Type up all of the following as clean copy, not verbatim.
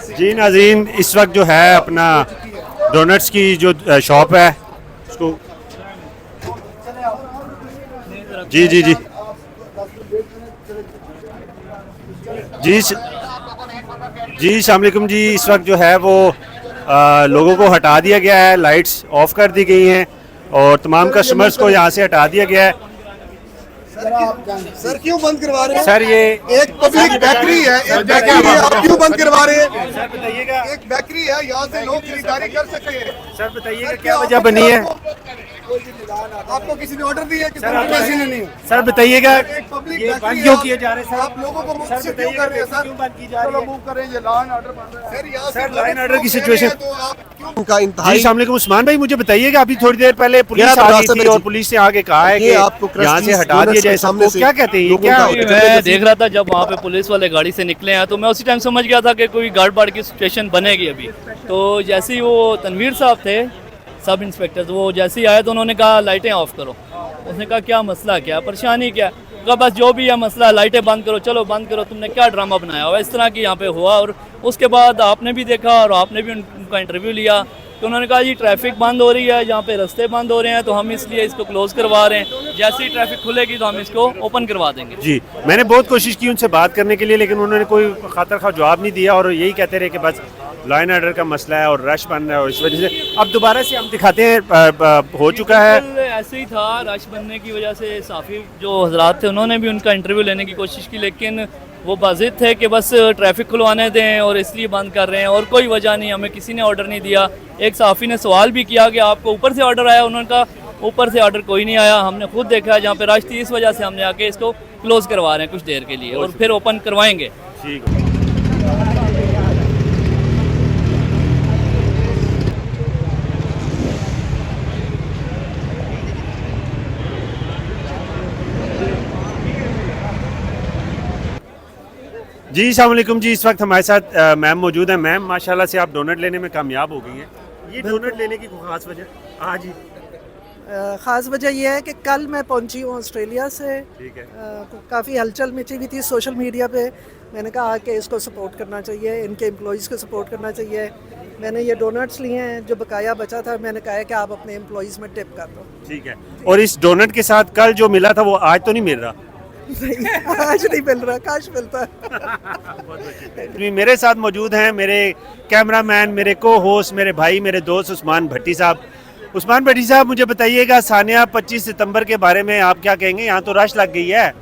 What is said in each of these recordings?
जी नाज़रीन, इस वक्त जो है अपना डोनट्स की जो शॉप है उसको जी जी जी जी जी अस्सलाम वालेकुम जी। इस वक्त जो है वो लोगों को हटा दिया गया है, लाइट्स ऑफ कर दी गई हैं और तमाम कस्टमर्स को यहाँ से हटा दिया गया है। सर क्यों बंद करवा रहे हैं? सर ये एक पब्लिक बेकरी है, एक बेकरी है, आप क्यों बंद करवा रहे हैं? सर बताइएगा, एक बेकरी है, यहाँ से लोग खरीदारी कर सकते हैं। सर बताइएगा क्या वजह बनी है? आपको किसी ने ऑर्डर दिया? सर आप किसी ने नहीं। सर बताइएगा एक पब्लिक ये बेकरी बंद है, क्यों किए जा रहे हैं सर? आप लोगों को मुफ्त सर से क्यों कर रहे हैं? बताइएगा क्यों बंद की जा रही चलो है? मूव करें, ये लॉ एंड ऑर्डर बन रहा है। सर यहाँ सर, लॉ एंड ऑर्डर की सिचुएशन तो आप क्यों का जी इंतहाई अस्सलाम वालेकुम उस्मान भाई, मुझे बताइएगा अभी थोड़ी देर पहले पुलिस आ गई थी और पुलिस ने आगे कहा है कि यहाँ से हटा दिया जाए सबको, क्या कहते हैं ये क्या? मैं देख रहा था जब वहाँ पे पुलिस वाले गाड़ी से निकले हैं तो मैं उसी टाइम समझ गया था कि कोई गाड़ बाड़ की सिचुएशन बनेगी अभी। तो जैसे ही वो तनवीर साहब थे सब इंस्पेक्टर, तो वो जैसे ही आए तो उन्होंने कहा लाइटें ऑफ करो। उसने कहा क्या मसला, क्या परेशानी, क्या? कहा बस जो भी है मसला, लाइटें बंद करो। चलो बंद करो, तुमने क्या ड्रामा बनाया हुआ? इस तरह की यहाँ पे हुआ। और उसके बाद आपने भी देखा और आपने भी उनका इंटरव्यू लिया तो उन्होंने कहा जी ट्रैफिक बंद हो रही है, यहाँ पे रास्ते बंद हो रहे हैं तो हम इसलिए इसको क्लोज करवा रहे हैं। जैसे ही ट्रैफिक खुलेगी तो हम इसको ओपन करवा देंगे। जी मैंने बहुत कोशिश की उनसे बात करने के लिए, लेकिन उन्होंने कोई खातर खा जवाब नहीं दिया और यही कहते रहे कि बस लॉ एंड ऑर्डर का मसला है और रश बन रहा है और इस वजह से अब दोबारा से हम दिखाते हैं हो चुका है। बिल्कुल ऐसे ही था, रश बनने की वजह से साफ़ी जो हजरात थे उन्होंने भी उनका इंटरव्यू लेने की कोशिश की, लेकिन वो बाजिद थे कि बस ट्रैफिक खुलवाने दें और इसलिए बंद कर रहे हैं और कोई वजह नहीं, हमें किसी ने ऑर्डर नहीं दिया। एक सहाफ़ी ने सवाल भी किया कि आपको ऊपर से ऑर्डर आया? उन्होंने कहा ऊपर से ऑर्डर कोई नहीं आया, हमने खुद देखा जहाँ पे रश थी, इस वजह से हमने आके इसको क्लोज करवा रहे हैं कुछ देर के लिए और फिर ओपन करवाएंगे। ठीक है। जी अस्सलाम वालेकुम जी, इस वक्त हमारे साथ मैम मौजूद है। मैम माशाल्लाह से आप डोनट लेने में कामयाब हो गई हैं। ये डोनट लेने की कोई ख़ास वजह आज ही? ख़ास वजह यह है कि कल मैं पहुंची हूँ ऑस्ट्रेलिया से। ठीक है। काफ़ी हलचल मची हुई थी सोशल मीडिया पे। मैंने कहा कि इसको सपोर्ट करना चाहिए, इनके एम्प्लॉइज़ को सपोर्ट करना चाहिए। मैंने ये डोनट्स लिए हैं, जो बकाया बचा था मैंने कहा है कि आप अपने एम्प्लॉइज़ में टिप कर दो। ठीक है। और इस डोनट के साथ कल जो मिला था वो आज तो नहीं मिल रहा? नहीं, आज नहीं मिल रहा, काश मिलता। मेरे साथ मौजूद हैं मेरे कैमरामैन, मेरे को होस्ट, मेरे भाई, मेरे दोस्त उस्मान भट्टी साहब। उस्मान भट्टी साहब मुझे बताइएगा, सानिया 25 सितंबर के बारे में आप क्या कहेंगे? यहाँ तो रश लग गई है।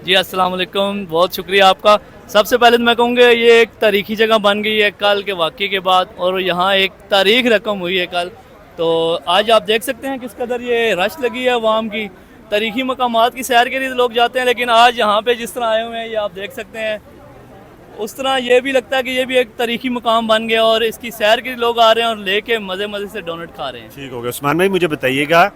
जी अस्सलाम वालेकुम, बहुत शुक्रिया आपका। सबसे पहले तो मैं कहूँगा ये एक तारीखी जगह बन गई है कल के वाक़े के बाद और यहाँ एक तारीख रकम हुई है कल। तो आज आप देख सकते हैं किस कदर ये रश लगी है अवाम की। तारीखी मकामात की सैर के लिए लोग जाते हैं, लेकिन आज यहाँ पे जिस तरह आए हुए हैं ये आप देख सकते हैं, उस तरह ये भी लगता है कि ये भी एक तारीखी मुकाम बन गया और इसकी सैर के लिए लोग आ रहे हैं और लेके मज़े मज़े से डोनट खा रहे हैं। ठीक हो गया। उस्मान भाई मुझे बताइएगा,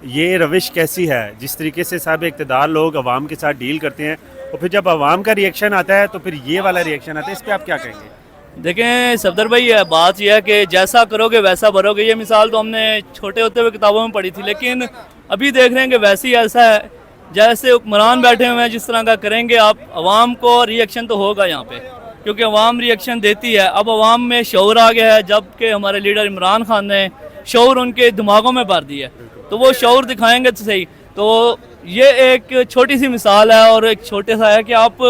ये रविश कैसी है? जिस तरीके से साहब इक़्तिदार लोग अवाम के साथ डील करते हैं और फिर जब अवाम का रिएक्शन आता है तो फिर ये वाला रिएक्शन आता है, इस पर आप क्या कहेंगे? देखें सफदर भाई, बात यह है कि जैसा करोगे वैसा भरोगे। ये मिसाल तो हमने छोटे होते हुए किताबों में पढ़ी थी, लेकिन अभी देख रहे हैं कि वैसे ही ऐसा है जैसे हुक्मरान बैठे हुए हैं, जिस तरह का करेंगे आप, अवाम को रिएक्शन तो होगा यहाँ पे, क्योंकि अवाम रिएक्शन देती है। अब अवाम में शऊर आ गया है, जबकि हमारे लीडर इमरान खान ने शऊर उनके दिमागों में भर दिया है, तो वो शऊर दिखाएंगे तो सही। तो ये एक छोटी सी मिसाल है और एक छोटे सा है कि आप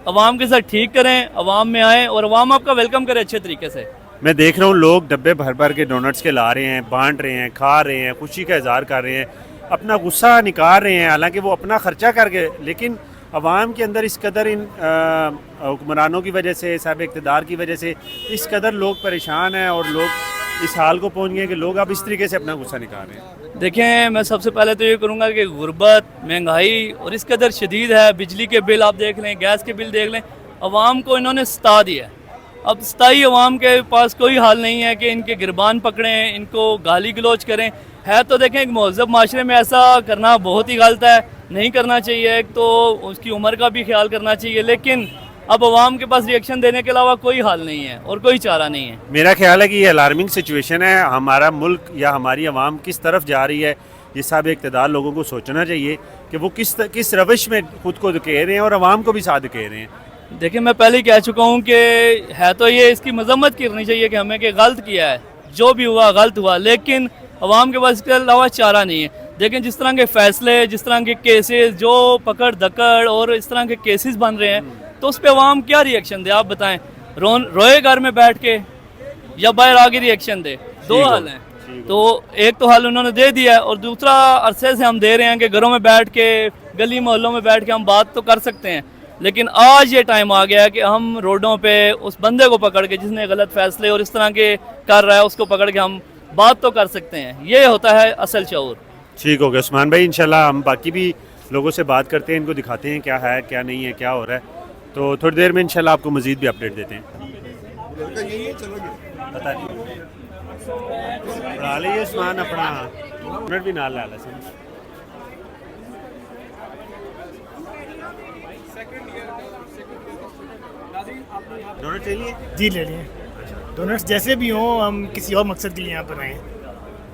अवाम के साथ ठीक करें, अवाम में आएँ और अवाम आपका वेलकम करे अच्छे तरीके से। मैं देख रहा हूँ लोग डब्बे भर भर के डोनट्स के ला रहे हैं, बांट रहे हैं, खा रहे हैं, खुशी का इजहार कर रहे हैं, अपना गुस्सा निकाल रहे हैं, हालांकि वो अपना खर्चा करके, लेकिन अवाम के अंदर इस कदर इन हुक्मरानों की वजह से, साहब इक़्तिदार की वजह से इस कदर लोग परेशान हैं और लोग इस हाल को पहुँच गए कि लोग अब इस तरीके से अपना गुस्सा निकाल रहे हैं। देखें मैं सबसे पहले तो ये करूँगा कि गुर्बत, महंगाई और इस कदर शदीद है, बिजली के बिल आप देख लें, गैस के बिल देख लें, अवाम को इन्होंने सता दिया। अब सताई अवाम के पास कोई हाल नहीं है कि इनके गिरबान पकड़ें, इनको गाली गलौज करें। है तो देखें एक महज़ब माशरे में ऐसा करना बहुत ही गलत है, नहीं करना चाहिए। एक तो उसकी उम्र का भी ख्याल करना चाहिए, लेकिन अब अवाम के पास रिएक्शन देने के अलावा कोई हाल नहीं है और कोई चारा नहीं है। मेरा ख्याल है कि ये अलार्मिंग सिचुएशन है। हमारा मुल्क या हमारी अवाम किस तरफ जा रही है, ये साहब इक़्तिदार लोगों को सोचना चाहिए कि वो किस रविश में खुद को धकेल रहे हैं और अवाम को भी साथ धकेल रहे हैं। देखिए मैं पहले ही कह चुका हूँ कि है तो ये इसकी मजम्मत करनी चाहिए कि हमें कि गलत किया है, जो भी हुआ गलत हुआ, लेकिन अवाम के पास इसके अलावा चारा नहीं है। लेकिन जिस तरह के फैसले, जिस तरह के केसेस, जो पकड़ धकड़ और इस तरह के केसेस बन रहे हैं, तो उस पर अवाम क्या रिएक्शन दे आप बताएं? रोए घर में बैठ के या बाहर आगे रिएक्शन दे? दो हल हैं। तो एक तो हल उन्होंने दे दिया है और दूसरा अरसे से हम दे रहे हैं कि घरों में बैठ के, गली मोहल्लों में बैठ के हम बात तो कर सकते हैं, लेकिन आज ये टाइम आ गया है कि हम रोडों पे उस बंदे को पकड़ के जिसने गलत फैसले और इस तरह के कर रहा है उसको पकड़ के हम बात तो कर सकते हैं। ये होता है असल शऊर। ठीक हो गया उस्मान भाई, इंशाल्लाह हम बाकी भी लोगों से बात करते हैं, इनको दिखाते हैं क्या है क्या नहीं है, क्या हो रहा है। तो थोड़ी देर में इंशाल्लाह आपको मज़ीद भी अपडेट देते हैं। पता नहीं ला लीजिए उस्मान अपना मिनट भी ना ला ला डोनट चाहिए? जी ले लिए। डोनट्स जैसे भी हों, हम किसी और मकसद के लिए यहाँ पर आए हैं।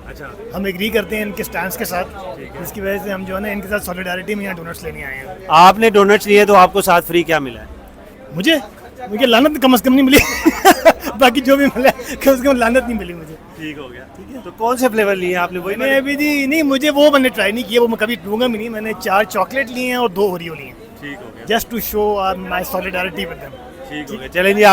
अच्छा, हम एग्री करते हैं इनके स्टैंड के साथ, इसकी वजह से हम जो है ना इनके साथ सॉलिडारिटी में यहाँ डोनट्स लेने आए हैं। आपने डोनट्स लिए तो आपको साथ फ्री क्या मिला है? मुझे लानत कम से कम नहीं मिली बाकी जो भी मिला कम से कम लानत नहीं मिली मुझे। ठीक हो गया। ठीक है, तो कौन से फ्लेवर लिए आपने? वही मैंने अभी जी नहीं, मुझे वो मैंने ट्राई नहीं किया, वो मैं कभी लूँगा भी नहीं। मैंने 4 चॉकलेट लिए हैं और 2 ओरियो लिए हैं, ठीक हो गया। Just to show my solidarity with them. ठीक हो गया, चलें जी आप